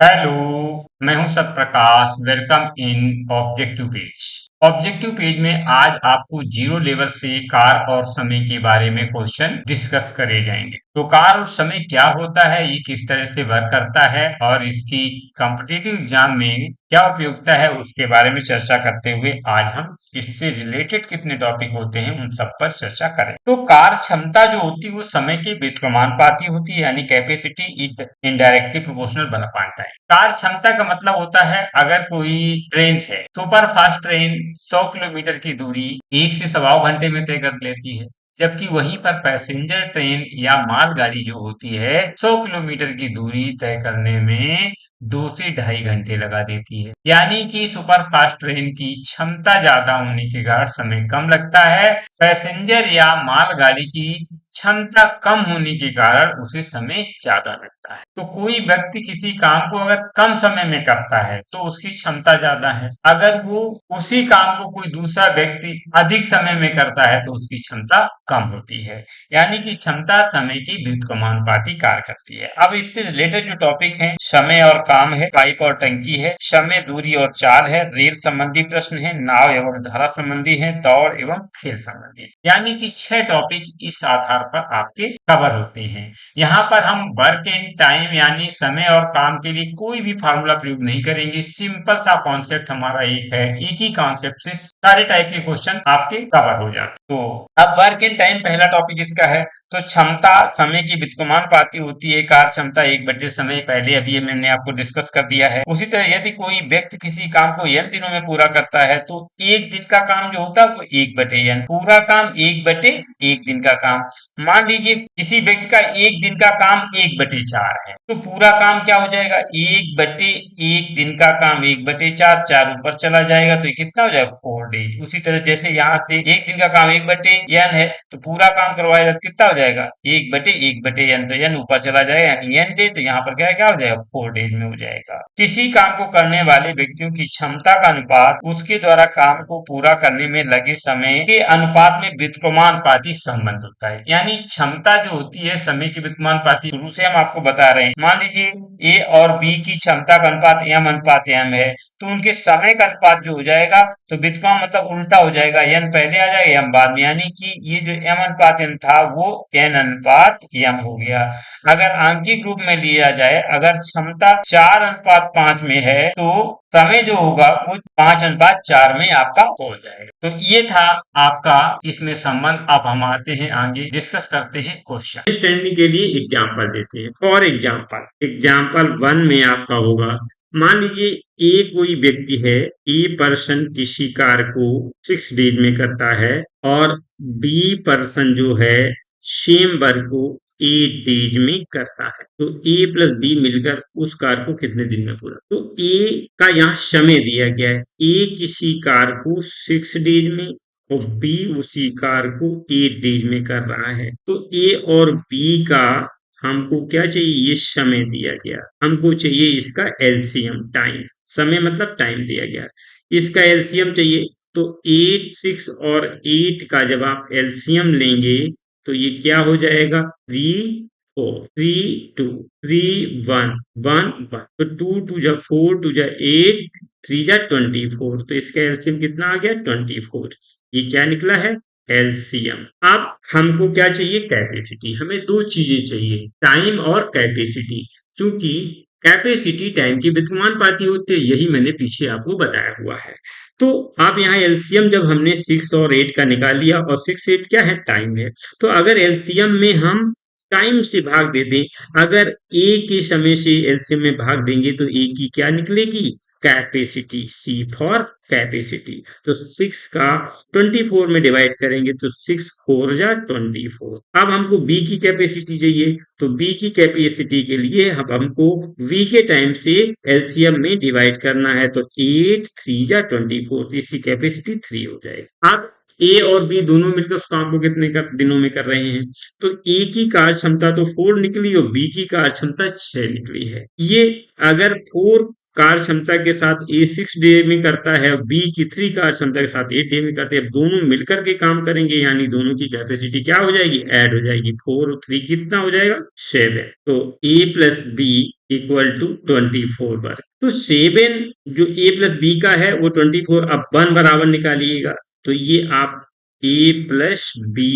Hello, मैं हूं Satprakash. Welcome in objective page. Objective page में आज आपको जीरो लेवल से कार और समय के बारे में क्वेश्चन डिस्कस करे जाएंगे। तो कार और समय क्या होता है, ये किस तरह से वर्क करता है और इसकी कॉम्पिटिटिव एग्जाम में क्या उपयोगिता है, उसके बारे में चर्चा करते हुए आज हम इससे रिलेटेड कितने टॉपिक होते हैं उन सब पर चर्चा करें। तो कार क्षमता जो होती है वो समय के व्युत्क्रमानुपाती होती है, यानी capacity is indirectly proportional one time. Car क्षमता का मतलब होता है, अगर कोई ट्रेन है, सुपर फास्ट ट्रेन 100 किलोमीटर की दूरी 1 से 1.25 घंटे में तय कर लेती है, जबकि वहीं पर पैसेंजर ट्रेन या मालगाड़ी जो होती है 100 किलोमीटर की दूरी तय करने में 2 से 2.5 घंटे लगा देती है। यानी कि सुपर फास्ट ट्रेन की क्षमता ज्यादा होने के कारण समय कम लगता है, पैसेंजर या मालगाड़ी की क्षमता कम होने के कारण उसे समय ज्यादा लगता है। तो कोई व्यक्ति किसी काम को अगर कम समय में करता है तो उसकी क्षमता ज्यादा है, अगर वो उसी काम को कोई दूसरा व्यक्ति अधिक समय में करता है तो उसकी क्षमता कम होती है। यानी कि क्षमता समय की व्युत्क्रमानुपाती कार्य करती है। अब इससे रिलेटेड जो टॉपिक है, समय और काम है, पाइप और टंकी है, समय, दूरी और चाल है, रेल संबंधी प्रश्न है, नाव एवं धारा संबंधी है, दौड़ एवं खेल संबंधी। यानी कि 6 टॉपिक इस आधार पर आपके कवर होते हैं। यहाँ पर हम वर्क एंड टाइम यानी समय और काम के लिए कोई भी फार्मूला प्रयोग नहीं करेंगे। सिंपल सा कॉन्सेप्ट हमारा एक है, एक ही कॉन्सेप्ट से सारे टाइप के क्वेश्चन आपके कवर हो जाते। तो अब वर्क एंड टाइम पहला टॉपिक इसका है। तो क्षमता समय की व्युत्क्रमानुपाती होती है, कार्य क्षमता 1/समय, पहले अभी ये मैंने आपको डिस्कस कर दिया है। उसी तरह यदि कोई व्यक्ति किसी काम को n दिनों में पूरा करता है तो एक दिन का काम जो होता है वो 1/n, पूरा काम 1/1 दिन का काम। मान लीजिए किसी व्यक्ति का एक दिन का काम 1/4 है, तो पूरा काम क्या हो जाएगा, 1/1 दिन का काम 1/4, 4 ऊपर चला जाएगा तो ये कितना हो जाएगा, 4 डेज। उसी तरह जैसे यहाँ से एक दिन का काम 1/n है तो पूरा काम करवाएगा तो कितना हो जाएगा, 1/1/n, तो n ऊपर चला जाएगा यानी n डे, तो यहाँ पर क्या क्या हो जाएगा, 4 डेज में हो जाएगा। किसी काम को करने वाले व्यक्तियों की क्षमता का अनुपात उसके द्वारा काम को पूरा करने में लगे समय के अनुपात में व्युत्क्रमानुपाती संबंध होता है। यानी क्षमता जो होती है समय की व्युत्क्रमानुपाती, शुरू से हम आपको बता रहे हैं। मान लीजिए ए और बी की क्षमता का अनुपात m/m है, तो उनके समय का अनुपात जो हो जाएगा तो व्युत्क्रम मतलब उल्टा हो जाएगा, n पहले आ जाएगा m बाद में, यानी कि ये जो m/n था वो n/m हो गया। अगर आंकिक रूप में लिया जाए, अगर क्षमता 4:5 में है तो समय जो होगा वो 5:4 में आपका हो जाएगा। तो ये था आपका इसमें संबंध। अब हम आते हैं आगे, डिस्कस करते हैं क्वेश्चन अंडरस्टैंडिंग के लिए एग्जांपल देते हैं। फॉर एग्जांपल, एग्जांपल 1 में आपका होगा, मान लीजिए ए कोई व्यक्ति है, ए पर्सन किसी कार को 6 डेज में करता है और बी पर्सन जो है सेम वर्क को 8 डेज में करता है। तो ए प्लस बी मिलकर उस कार को कितने दिन में पूरा, तो ए का यहाँ समय दिया गया है, ए किसी कार को 6 डेज में और बी उसी कार को 8 डेज में कर रहा है। तो ए और बी का हमको क्या चाहिए, ये समय दिया गया, हमको चाहिए इसका एलसीएम, टाइम, समय मतलब टाइम दिया गया, इसका एलसीएम चाहिए। तो 8, 6 और 8 का जब आप एलसीएम लेंगे तो ये क्या हो जाएगा, 3, 4, 3, 2, 3, 1, 1, 1, तो 2, 2 जा 4, 2 जा 8, 3 जा 24, तो इसका एलसीएम कितना आ गया, 24। ये क्या निकला है, एलसीएम। अब हमको क्या चाहिए, कैपेसिटी। हमें दो चीजें चाहिए, टाइम और कैपेसिटी। क्योंकि कैपेसिटी टाइम की व्युत्क्रमानुपाती होती है, यही मैंने पीछे आपको बताया हुआ है। तो आप यहाँ एलसीएम जब हमने 6 और 8 का निकाल लिया, और 6, 8 क्या है, टाइम है, तो अगर एलसीएम में हम टाइम से भाग दे दें, अगर ए के समय से एलसीएम में भाग देंगे तो ए की क्या निकलेगी, कैपेसिटी, सी फॉर कैपेसिटी। तो 6 का 24 में डिवाइड करेंगे तो 6 4 जा 24। अब हमको बी की कैपेसिटी चाहिए, तो बी की कैपेसिटी के लिए अब हमको वी के टाइम से एलसीएम में डिवाइड करना है, तो 8 3 जा 24, इसकी कैपेसिटी 3 हो जाएगी। अब ए और बी दोनों मिलकर उस काम को कितने दिनों में कर रहे हैं, तो ए की कार्य क्षमता तो 4 निकली और बी की कार्य क्षमता 6 निकली है। ये अगर 4 कार्य क्षमता के साथ ए 6 डे में करता है और बी की 3 कार्य क्षमता के साथ 8 डे में करते हैं, दोनों मिलकर के काम करेंगे यानी दोनों की कैपेसिटी क्या हो जाएगी, ऐड हो जाएगी। 4 और 3 कितना हो जाएगा, 7। तो ए प्लस बी इक्वल टू 24 वर्ग। तो 7 जो ए प्लस बी का है वो 24, अब 1 बराबर निकालिएगा। तो ये आप ए प्लस बी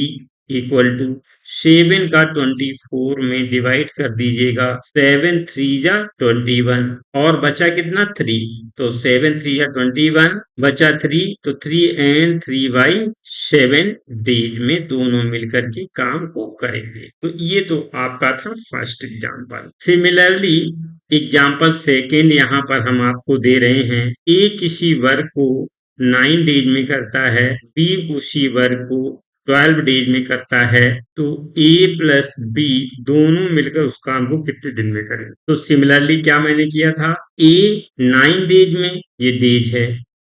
इक्वल टू 7 का 24 में डिवाइड कर दीजिएगा। 7 3 जा 21 और बचा कितना, 3। तो 7 3 जा 21 बचा 3, तो 3 एंड 3 बाई 7 डेज में दोनों मिलकर के काम को करेंगे। तो ये तो आपका था first example. Similarly example second यहाँ पर हम आपको दे रहे हैं। ए किसी वर्क को 9 डेज में करता है, बी उसी वर्क को 12 डेज में करता है, तो ए प्लस बी दोनों मिलकर उस काम को कितने दिन में करें। तो सिमिलरली क्या मैंने किया था, ए 9 डेज में, ये डेज है,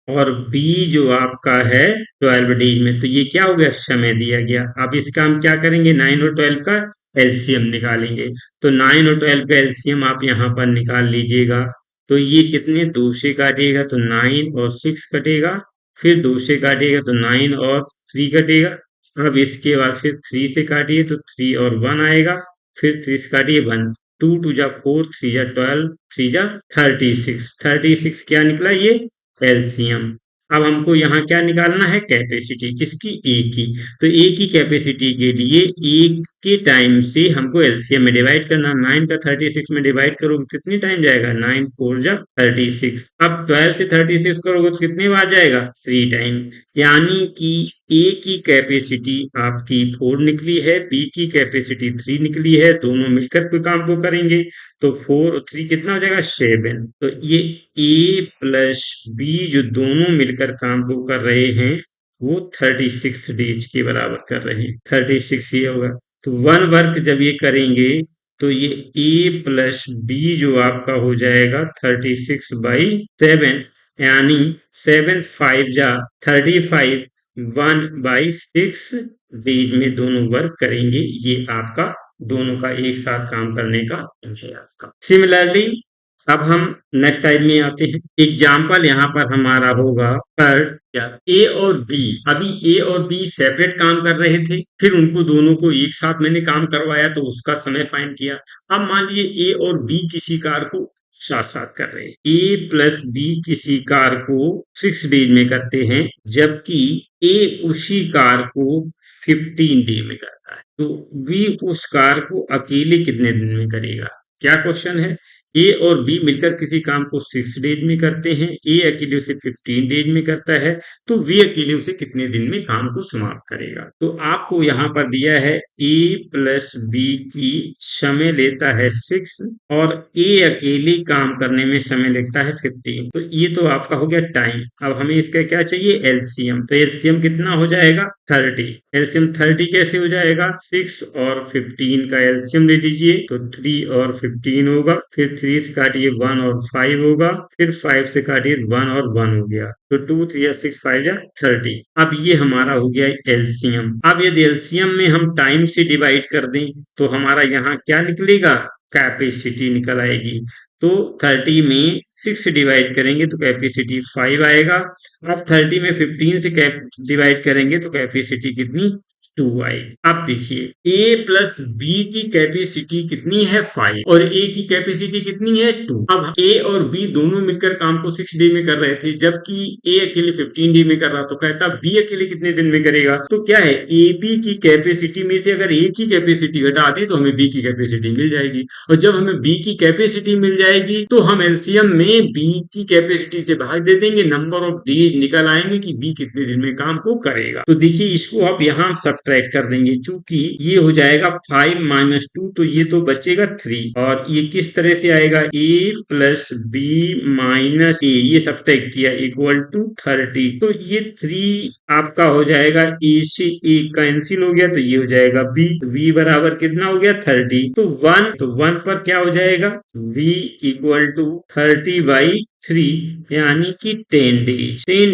और बी जो आपका है 12 डेज में, तो ये क्या हो गया, समय दिया गया। अब इसका हम क्या करेंगे, 9 और 12 का एलसीएम निकालेंगे। तो 9 और 12 का एलसीएम आप यहाँ पर निकाल लीजिएगा। तो ये कितने, 2 से काटिएगा तो 9 और 6 कटेगा, फिर 2 से काटिएगा तो 9 और 3 कटेगा। अब इसके बाद फिर 3 से काटिए तो 3 और 1 आएगा, फिर 3 से काटिए 1, 2 2 जा 4, 3 जा 12, 3 जा 36, 36 क्या निकला, ये एलसीएम। अब हमको यहाँ क्या निकालना है, कैपेसिटी किसकी, ए की। तो ए की कैपेसिटी के लिए ए के टाइम से हमको एलसीएम में डिवाइड करना। 9 का 36 में डिवाइड करोगे कितनी टाइम जाएगा, 9 4 जा 36। अब 12 से 36 करोगे तो कितने बार जाएगा, 3 टाइम। यानी कि ए की कैपेसिटी आपकी 4 निकली है, बी की कैपेसिटी 3 निकली है, दोनों मिलकर कोई काम को करेंगे। तो 4 और 3 कितना हो जाएगा, 7। तो ये ए प्लस बी जो दोनों मिलकर काम को कर रहे हैं वो 36 डेज के बराबर कर रहे हैं। 36 ये होगा। तो 1 वर्क जब ये करेंगे तो ये ए प्लस बी जो आपका हो जाएगा 36 बाई 7, यानी 7 5 जा 35, 1 बाई 6 डेज में दोनों वर्क करेंगे। ये आपका दोनों का एक साथ काम करने का है आपका। सिमिलरली अब हम नेक्स्ट टाइप में आते हैं। एग्जाम्पल यहाँ पर हमारा होगा पर क्या, ए और बी, अभी ए और बी सेपरेट काम कर रहे थे, फिर उनको दोनों को एक साथ मैंने काम करवाया तो उसका समय फाइंड किया। अब मान लीजिए ए और बी किसी कार को साथ साथ कर रहे हैं, ए प्लस बी किसी कार को 6 डेज में करते हैं, जबकि ए उसी कार को 15 डे में करता है। तो बी उस कार को अकेले कितने दिन में करेगा, क्या क्वेश्चन है। ए और बी मिलकर किसी काम को 6 डेज में करते हैं, ए अकेले उसे 15 डेज में करता है, तो बी अकेले उसे कितने दिन में काम को समाप्त करेगा। तो आपको यहाँ पर दिया है ए प्लस बी की समय लेता है 6 और ए अकेले काम करने में समय लगता है 15। तो ये तो आपका हो गया टाइम। अब हमें इसका क्या चाहिए, एलसीएम। तो एलसीएम कितना हो जाएगा, 30। एलसीएम 30 कैसे हो जाएगा, 6 और 15 का एलसीएम ले लीजिए तो 3 और 15 होगा, फिर 3 से काटिए 1 और 5 होगा, फिर 5 से काटिए 1 और 1 हो गया, तो 2 3 6 5 30। अब ये हमारा हो गया एलसीएम। अब यदि एलसीएम में हम टाइम से डिवाइड कर दें तो हमारा यहाँ क्या निकलेगा, कैपेसिटी निकल आएगी। तो 30 में 6 से डिवाइड करेंगे तो कैपेसिटी 5 आएगा। अब 30 में 15 से डिवाइड करेंगे तो कैपेसिटी कितनी, 2 आएगी। अब देखिए ए प्लस बी की कैपेसिटी कितनी है, 5, और ए की कैपेसिटी कितनी है, 2। अब ए और बी दोनों मिलकर काम को 6 डे में कर रहे थे, जबकि ए अकेले 15 डे में कर रहा, तो कहता बी अकेले कितने दिन में करेगा। तो क्या है, ए बी की कैपेसिटी में से अगर ए की कैपेसिटी घटा दे तो हमें बी की कैपेसिटी मिल जाएगी, और जब हमें बी की कैपेसिटी मिल जाएगी तो हम एलसीएम में बी की कैपेसिटी से भाग दे देंगे, नंबर ऑफ डेज निकल आएंगे कि बी कितने दिन में काम को करेगा। तो देखिए इसको आप यहाँ सब्ट्रैक्ट कर देंगे, चूंकि ये हो जाएगा 5 माइनस 2, तो ये तो बचेगा 3, और ये किस तरह से आएगा, ए प्लस बी माइनस ए, ये सब्ट्रैक्ट किया इक्वल टू 30। तो ये 3 आपका हो जाएगा, ए से ए कैंसिल हो गया तो ये हो जाएगा बी, बी बराबर कितना हो गया, 30। तो 1 पर क्या हो जाएगा, v इक्वल टू 30 बाई 3 यानी कि 10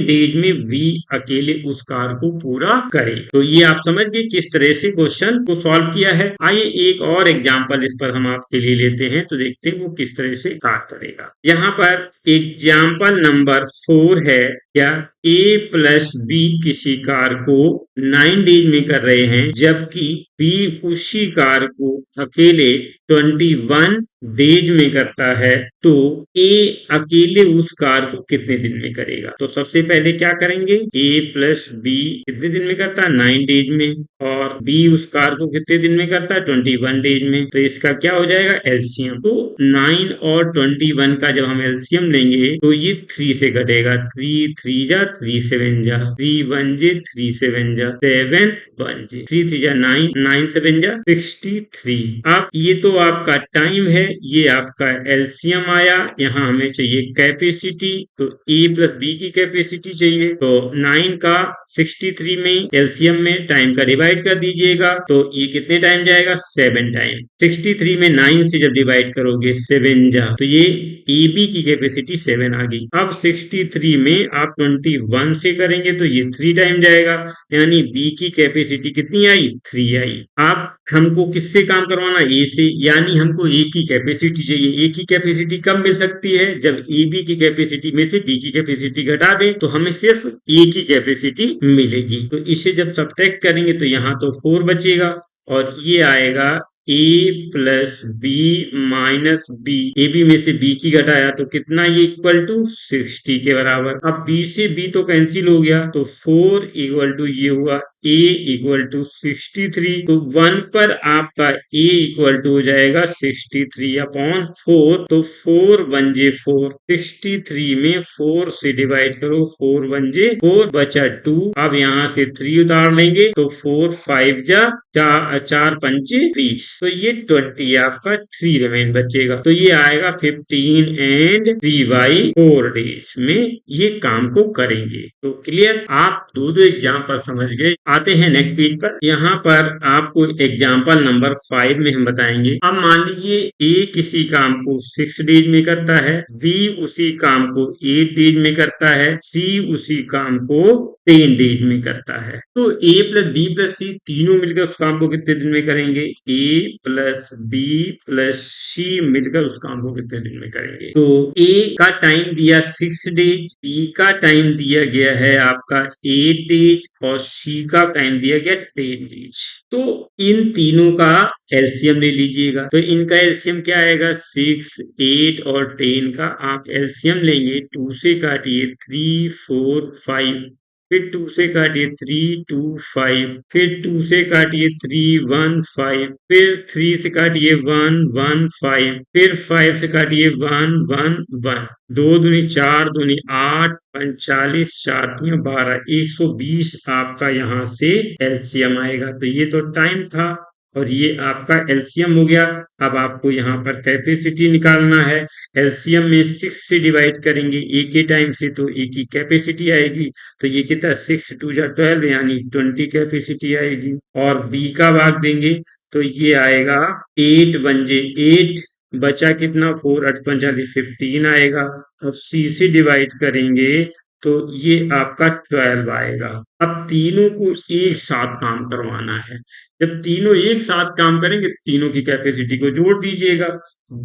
डेज में वी अकेले उस कार को पूरा करे। तो ये आप समझ गए किस तरह से क्वेश्चन को सॉल्व किया है। आइए एक और एग्जांपल इस पर हम आपके लिए लेते हैं तो देखते हैं वो किस तरह से कार्य करेगा। यहाँ पर एग्जाम्पल नंबर 4 है, क्या ए प्लस बी किसी कार को 9 डेज में कर रहे हैं, जबकि बी उसी कार को अकेले 21 डेज में करता है, तो ए अकेले उस कार को कितने दिन में करेगा। तो सबसे पहले क्या करेंगे, ए प्लस बी कितने दिन में करता है, 9 डेज में, और बी उस कार को कितने दिन में करता है, 21 डेज में। तो इसका क्या हो जाएगा, एलसीएम। तो 9 और 21 का जब हम एलसीएम लेंगे तो ये 3 से घटेगा, 3 3 जा 3 7 जा, 3 1 जे 3 7 जा 7 1 जे, 3 3 जा 9 9 7 जा 63। अब ये तो आपका टाइम है, ये आपका एलसीएम आया। यहाँ हमें चाहिए कैपेसिटी, तो ए प्लस बी की कैपेसिटी चाहिए। तो 9 का 63 में एलसीएम में टाइम का डिवाइड कर दीजिएगा, तो ये कितने टाइम जाएगा, 7 टाइम। 63 में 9 से जब डिवाइड करोगे 7 जा, तो ये ए बी की कैपेसिटी 7 आ गई। अब 63 में आप 21 से करेंगे तो ये 3 टाइम जाएगा, यानी बी की कैपेसिटी कितनी आई, 3 आई। अब हमको किससे काम करवाना, ए से, यानी हमको ए की कैपेसिटी चाहिए। ए की कैपेसिटी कब मिल सकती है, जब ए बी की कैपेसिटी में से बी की कैपेसिटी घटा दें तो हमें सिर्फ ए की कैपेसिटी मिलेगी। तो इसे जब सब्ट्रैक्ट करेंगे तो यहाँ तो 4 बचेगा, और ये आएगा A plus B minus B. A B में से बी की घटाया तो कितना, ये इक्वल टू 60 के बराबर। अब बी से बी तो कैंसिल हो गया, तो 4 इक्वल टू ये हुआ a इक्वल टू 63। तो 1 पर आपका a इक्वल टू हो जाएगा 63 अपॉन 4। तो 4 1 जे 4, 63 में 4 से डिवाइड करो, 4 1 जे 4 बचा 2। अब यहाँ से 3 उतार लेंगे तो 4 5 जा 4 5 20, तो ये 20 आपका 3 रिमेन बचेगा। तो ये आएगा 15 एंड 3/4 डेज में ये काम को करेंगे। तो क्लियर, आप दो एग्जाम्पल समझ गए। आते हैं नेक्स्ट पेज पर। यहाँ पर आपको एग्जाम्पल नंबर 5 में हम बताएंगे। अब मान लीजिए ए किसी काम को 6 डेज में करता है, बी उसी काम को 8 डेज में करता है, सी उसी काम को 10 डेज में करता है। तो ए प्लस बी प्लस सी तीनों मिलकर उस काम को कितने दिन में करेंगे, ए प्लस बी प्लस सी मिलकर उस काम को कितने दिन में करेंगे। तो ए का टाइम दिया 6 डेज, बी का टाइम दिया गया है आपका 8 डेज, और सी का टाइम दिया गया 10 डेज। तो इन तीनों का एलसीएम ले लीजिएगा। तो इनका एलसीएम क्या आएगा, 6 8 और 10 का आप एलसीएम लेंगे, 2 से काटिए 3 4 5, फिर 2 से काटिए 3 2 5, फिर 2 से काटिए 3 1 5, फिर 3 से काटिए 1 1 5, फिर 5 से काटिए 1 1 1, 2 दूनी 4 दूनी 8 45 4 3 12, 120 आपका यहाँ से एलसीएम आएगा। तो ये तो टाइम था और ये आपका एलसीएम हो गया। अब आपको यहाँ पर कैपेसिटी निकालना है। एलसीएम में 6 से डिवाइड करेंगे ए के टाइम से, तो ए की कैपेसिटी आएगी। तो ये कितना, 6 2 जा 12 यानी 20 कैपेसिटी आएगी। और बी का भाग देंगे तो ये आएगा 8 1 जे 8, बचा कितना, 4 8 45 15 आएगा। अब सी से डिवाइड करेंगे तो ये आपका 12 आएगा। अब तीनों को एक साथ काम करवाना है। जब तीनों एक साथ काम करेंगे तीनों की कैपेसिटी को जोड़ दीजिएगा,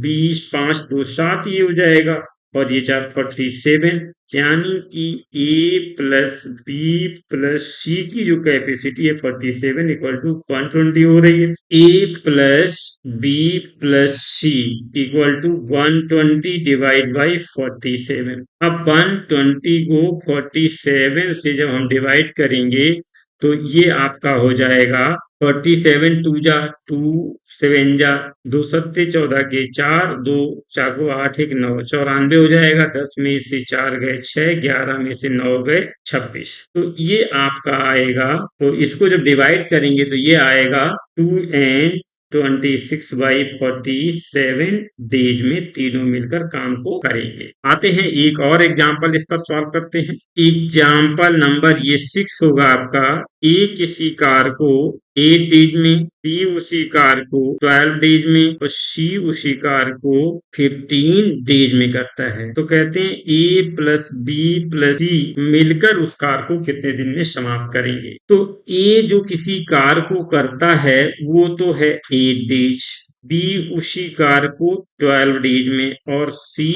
20 5 2 7 ये हो जाएगा, और ये 4 47, यानी कि ए प्लस बी प्लस सी की जो कैपेसिटी है 47 इक्वल टू 120 हो रही है। A plus B plus C equal to 120 divide by 47। अब 120 को 47 से जब हम डिवाइड करेंगे तो ये आपका हो जाएगा 47 2 जा 2 7 जा 2 सत्ते 14 के 4 2 4 को 8 1 9 94 हो जाएगा। 10 में से 4 गए 6, 11 में से 9 गए 26। तो ये आपका आएगा। तो इसको जब डिवाइड करेंगे तो ये आएगा 2 एंड 26/47 डेज में तीनों मिलकर काम को करेंगे। आते हैं एक और एग्जाम्पल इस पर सॉल्व करते हैं। एग्जाम्पल नंबर ये 6 होगा आपका। ए किसी कार को 8 डेज में, बी उसी कार को 12 डेज में और सी उसी कार को 15 डेज में करता है। तो कहते हैं ए प्लस बी प्लस सी मिलकर उस कार को कितने दिन में समाप्त करेंगे। तो ए जो किसी कार को करता है वो तो है 8 डेज, बी उसी कार को 12 डेज में और सी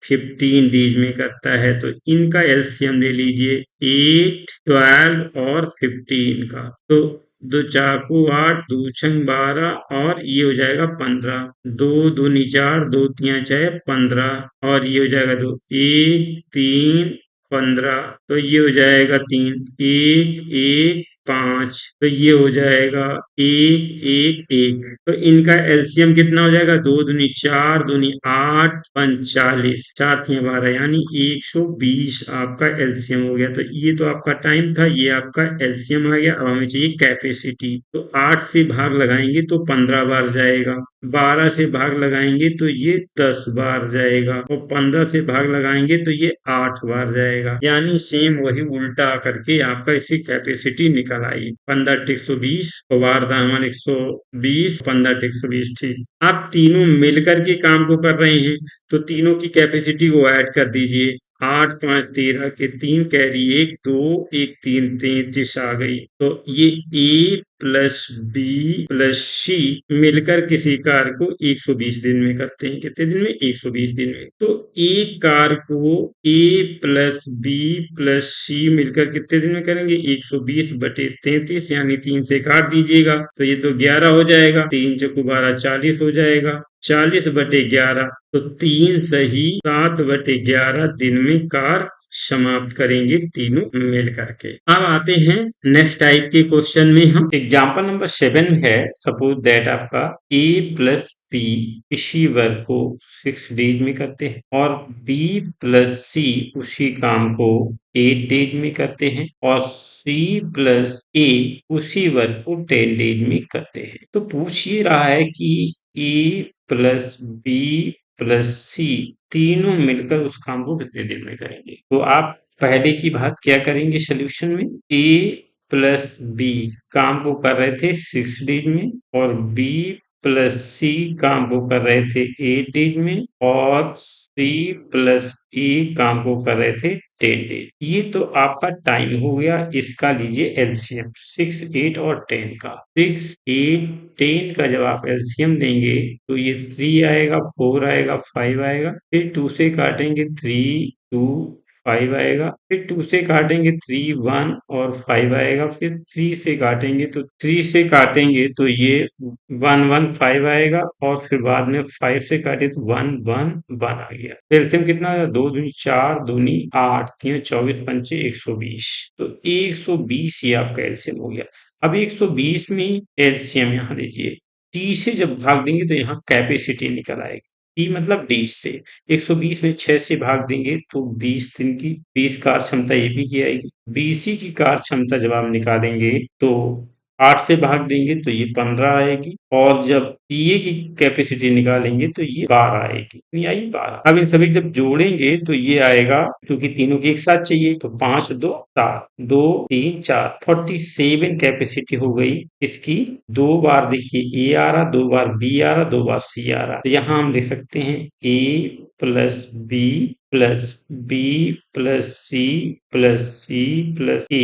15 डेज में करता है। तो इनका एलसीएम ले लीजिए 8, 12 और 15 का। तो दो चाकू 8, दो छंग 12 और ये हो जाएगा 15, दो दूनी 4, दो तिया 6, 15 और ये हो जाएगा 2, 1, 3, 15। तो ये हो जाएगा 3, 1, 1, 5। तो ये हो जाएगा 1, 1, 1। तो इनका एलसीएम कितना हो जाएगा? दो दूनी 4, दूनी 8, 45, 4 तिया 12 यानी 120 आपका एलसीएम हो गया। तो ये तो आपका टाइम था, ये आपका एलसीएम आ गया। अब हमें चाहिए कैपेसिटी। तो 8 से भाग लगाएंगे तो 15 बार जाएगा, 12 से भाग लगाएंगे तो ये 10 बार जाएगा और 15 से भाग लगाएंगे तो ये 8 बार जाएगा। यानी सेम वही उल्टा करके आपका इसकी कैपेसिटी निकल आई। 15 × 120 और बार था हमारे 120, 15 × 120। ठीक, आप तीनों मिलकर के काम को कर रहे हैं तो तीनों की कैपेसिटी को ऐड कर दीजिए। 8, 5, 13 के 3 कैरी 1, 2, 1, 3, 33 आ गई। तो ये ए प्लस बी प्लस सी मिलकर किसी कार को 120 दिन में करते हैं। कितने दिन में? 120 दिन में। तो एक कार को ए प्लस बी प्लस सी मिलकर कितने दिन में करेंगे? 120/33 यानी 3 से काट दीजिएगा तो ये तो 11 हो जाएगा। 3 चौको 12, 40 हो जाएगा। 40/11 तो 3 सही 7/11 दिन में कार समाप्त करेंगे तीनों मिल करके। अब आते हैं नेक्स्ट टाइप के क्वेश्चन में। हम एग्जांपल नंबर 7 है। सपोज दैट आपका ए प्लस बी इसी वर्क को 6 डेज में करते हैं और बी प्लस सी उसी काम को 8 डेज में करते हैं और सी प्लस ए उसी वर्क को 10 डेज में करते हैं। तो पूछ ये रहा है कि ए प्लस बी प्लस सी तीनों मिलकर उस काम को कितने दिन में करेंगे। तो आप पहले की बात क्या करेंगे सोल्यूशन में? ए प्लस बी काम को कर रहे थे 6 डेज में और बी प्लस सी काम को कर रहे थे 8 डेज में और सी प्लस ए काम को कर रहे थे 10 डेज। ये तो आपका टाइम हो गया। इसका लीजिए एलसीएम 6, 8 और 10 का। 6, 8, 10 का जब आप एलसीएम देंगे तो ये 3 आएगा, 4 आएगा, 5 आएगा। फिर 2 से काटेंगे 3, 2, 5 आएगा। फिर 2 से काटेंगे 3, 1 और 5 आएगा। फिर 3 से काटेंगे तो 3 से काटेंगे तो ये 1, 1, 5 आएगा और फिर बाद में 5 से काटे तो 1, 1, 1 आ गया। एलसीएम कितना आया? 2 दूनी 4, दूनी 8, 3 24, 5 120। तो 120 ये आपका एलसीएम हो गया। अब 120 में एलसीएम यहाँ लीजिए, टी से जब भाग देंगे तो यहाँ कैपेसिटी निकल आएगी। टी मतलब 20 से 120 में 6 से भाग देंगे तो 20 दिन की 20 कार क्षमता ये भी की आएगी। बीसी की कार क्षमता जब आप निकालेंगे तो 8 से भाग देंगे तो ये 15 आएगी और जब टीए की कैपेसिटी निकालेंगे तो ये 12 आएगी। कितनी आई? 12। अब इन सभी जब जोड़ेंगे तो ये आएगा, क्योंकि तीनों की एक साथ चाहिए तो 5, 2, 7, 2, 3, 4 47 कैपेसिटी हो गई इसकी। 2 बार देखिए ए आ रहा, 2 बार बी आ रहा, 2 बार सी आ रहा। तो यहाँ हम लिख सकते हैं A plus B plus B plus C plus C plus A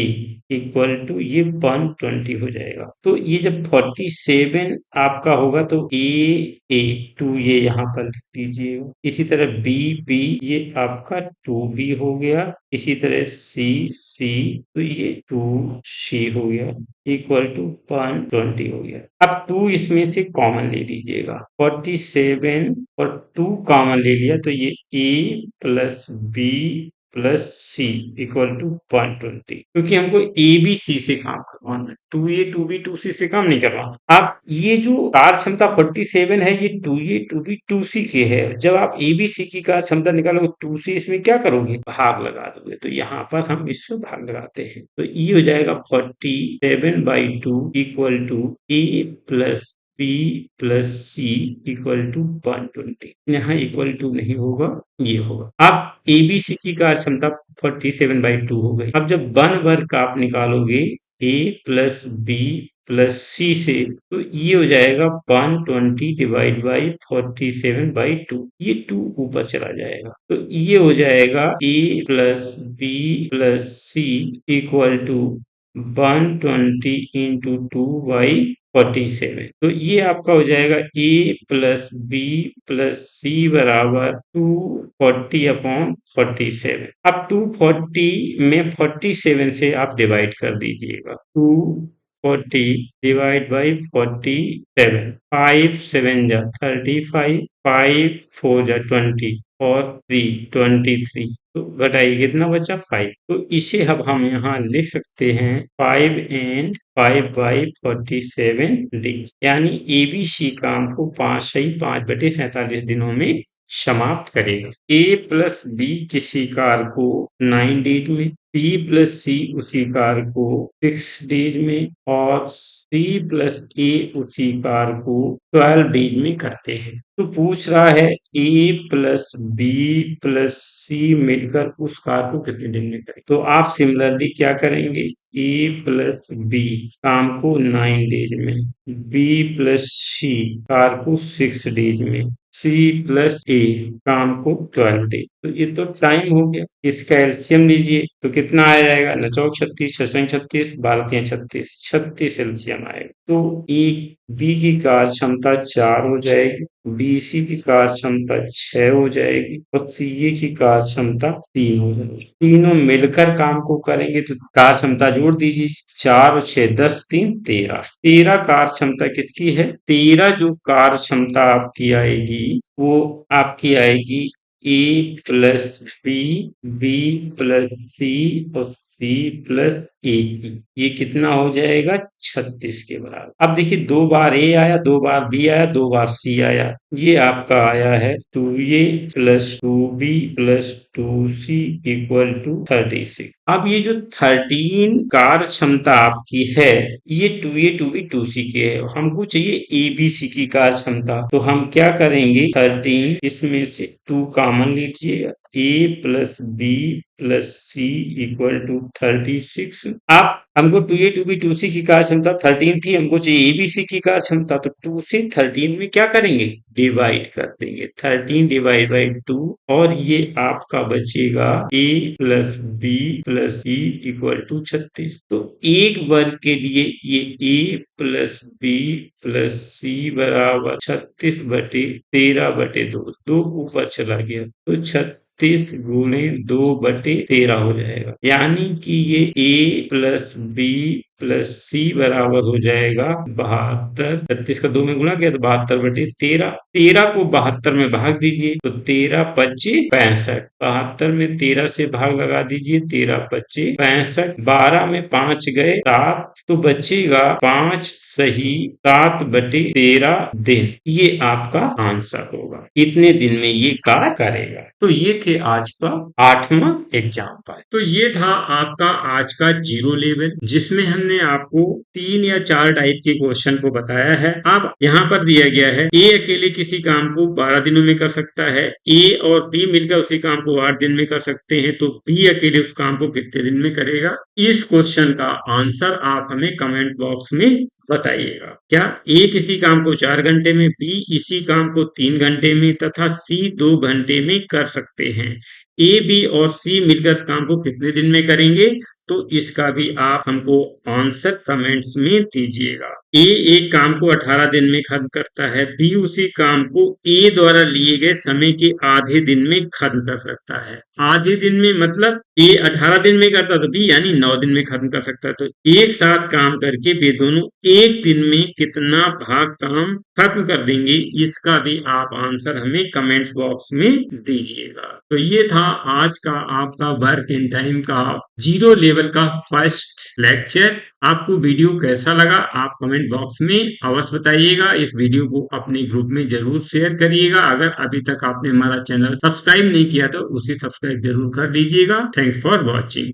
equal to ये 120 हो जाएगा। तो ये जब 47 आपका होगा तो ए 2 ये यहाँ पर लिख दीजिए। इसी तरह बी बी ये आपका 2B हो गया। इसी तरह सी सी तो ये 2C हो गया इक्वल टू 120 हो गया। अब 2 इसमें से कॉमन ले लीजिएगा। 47 और 2 कॉमन ले लिया तो ये A plus B plus C equal to 120, क्योंकि हमको ए बी सी से काम करवाना है। 2A 2B 2C से काम नहीं करवाना। अब ये जो कार क्षमता 47 है ये 2A 2B 2C के है। जब आप ए बी सी की कार क्षमता निकालोगे 2 से इसमें क्या करोगे? भाग लगा दोगे। तो यहाँ पर हम इससे भाग लगाते हैं तो ये हो जाएगा 47/2 equal to A plus B plus C equal to 120। यहाँ इक्वल टू नहीं होगा, ये होगा। अब एबीसी की कार क्षमता 47/2 हो गई। अब जब 1 वर्ग आप निकालोगे ए प्लस बी प्लस सी से, तो ये हो जाएगा 120 डिवाइड बाई 47/2। ये 2 ऊपर चला जाएगा, तो ये हो जाएगा A plus B plus C equal to 120 into 2/47। तो ये आपका हो जाएगा A plus B plus C बराबर 240/47। अब 240 में 47 से आप डिवाइड कर दीजिएगा। 240 डिवाइड बाई 47, 5 7 जा 35, 5 4 जा 20 और 3 23। तो घटाइए कितना बचा 5। तो इसे अब हम यहाँ लिख सकते हैं 5 एंड 5/47 डेज, यानी एबीसी काम को 5/47 दिनों में समाप्त करेगा। ए प्लस बी किसी कार को 9 डेज में, बी प्लस सी उसी कार को 6 डेज में और सी प्लस ए उसी कार को 12 डेज में करते हैं। तो पूछ रहा है ए प्लस बी प्लस सी मिलकर उस कार को कितने दिन में करें। तो आप सिमिलरली क्या करेंगे, ए प्लस बी काम को 9 डेज में, बी प्लस सी कार को 6 डेज में, सी प्लस ए काम को 12 डेज। तो ये तो टाइम हो गया। इसका एलसीएम लीजिए तो कितना आ जाएगा, नचौक 36, छसंग 36, 12 36, 36 एलसीएम आएगा। तो एक बी की कार्य क्षमता 4 हो जाएगी, बीसी की कार्य क्षमता 6 हो जाएगी और सीए की कार्य क्षमता 3 हो जाएगी। तीनों मिलकर काम को करेंगे तो कार्य क्षमता जोड़ दीजिए, 4 और 6 10, 3 13। 13 कार्य क्षमता कितनी है, 13 जो कार्य क्षमता आपकी आएगी वो आपकी आएगी ए प्लस बी, बी प्लस सी और सी प्लस ए की। ये कितना हो जाएगा 36 के बराबर। अब देखिए 2 बार ए आया, 2 बार बी आया, 2 बार सी आया। ये आपका आया है 2a plus 2b plus 2c equal to 36। अब ये जो 13 कार्य क्षमता आपकी है ये 2a 2b 2c के है, हमको चाहिए abc की कार्य क्षमता। तो हम क्या करेंगे, 13 इसमें से 2 कॉमन लीजिए, A plus B plus C equal to 36। आप हमको 2a 2b 2c की कार्य क्षमता 13 थी, हमको चाहिए एबीसी की कार्य क्षमता, तो 2 से 13 में क्या करेंगे, डिवाइड कर देंगे, 13 डिवाइड बाई 2 और ये आपका बचेगा A plus B plus C equal to 36। तो एक वर्ग के लिए ये A plus B plus C बराबर 36/13/2, 2 ऊपर चला गया तो 36 गुणे 2/13 हो जाएगा, यानी कि ये A plus B plus C बराबर हो जाएगा 72। 36 का 2 में गुणा किया तो 72/13। 13 को 72 में भाग दीजिए तो 13 25 65। 72 में 13 से भाग लगा दीजिए, 13 25 65। 12 में 5 गए 7, तो बचेगा 5 सही 7/13 दिन। ये आपका आंसर होगा, इतने दिन में ये कार्य करेगा। तो ये थे आज का 8वां एग्जाम्पल। तो ये था आपका आज का जीरो लेवल, जिसमें हमने आपको 3 या 4 टाइप के क्वेश्चन को बताया है। अब यहाँ पर दिया गया है ए अकेले किसी काम को 12 दिनों में कर सकता है, ए और बी मिलकर उसी काम को 8 दिन में कर सकते हैं, तो बी अकेले उस काम को कितने दिन में करेगा। इस क्वेश्चन का आंसर आप हमें कमेंट बॉक्स में बताइएगा। क्या ए किसी काम को 4 घंटे में, बी इसी काम को 3 घंटे में तथा सी 2 घंटे में कर सकते हैं। ए बी और सी मिलकर इस काम को कितने दिन में करेंगे, तो इसका भी आप हमको आंसर कमेंट्स में दीजिएगा। ए एक काम को 18 दिन में खत्म करता है, बी उसी काम को ए द्वारा लिए गए समय के आधे दिन में खत्म कर सकता है। आधे दिन में मतलब ए 18 दिन में करता तो बी यानी 9 दिन में खत्म कर सकता है। तो एक साथ काम करके वे दोनों एक दिन में कितना भाग काम खत्म कर देंगे, इसका भी आप आंसर हमें कमेंट्स बॉक्स में दीजिएगा। तो ये था आज का आपका वर्क इन टाइम का जीरो लेवल का फर्स्ट लेक्चर। आपको वीडियो कैसा लगा आप कमेंट बॉक्स में अवश्य बताइएगा। इस वीडियो को अपने ग्रुप में जरूर शेयर करिएगा। अगर अभी तक आपने हमारा चैनल सब्सक्राइब नहीं किया तो उसे सब्सक्राइब जरूर कर लीजिएगा। Thanks for watching.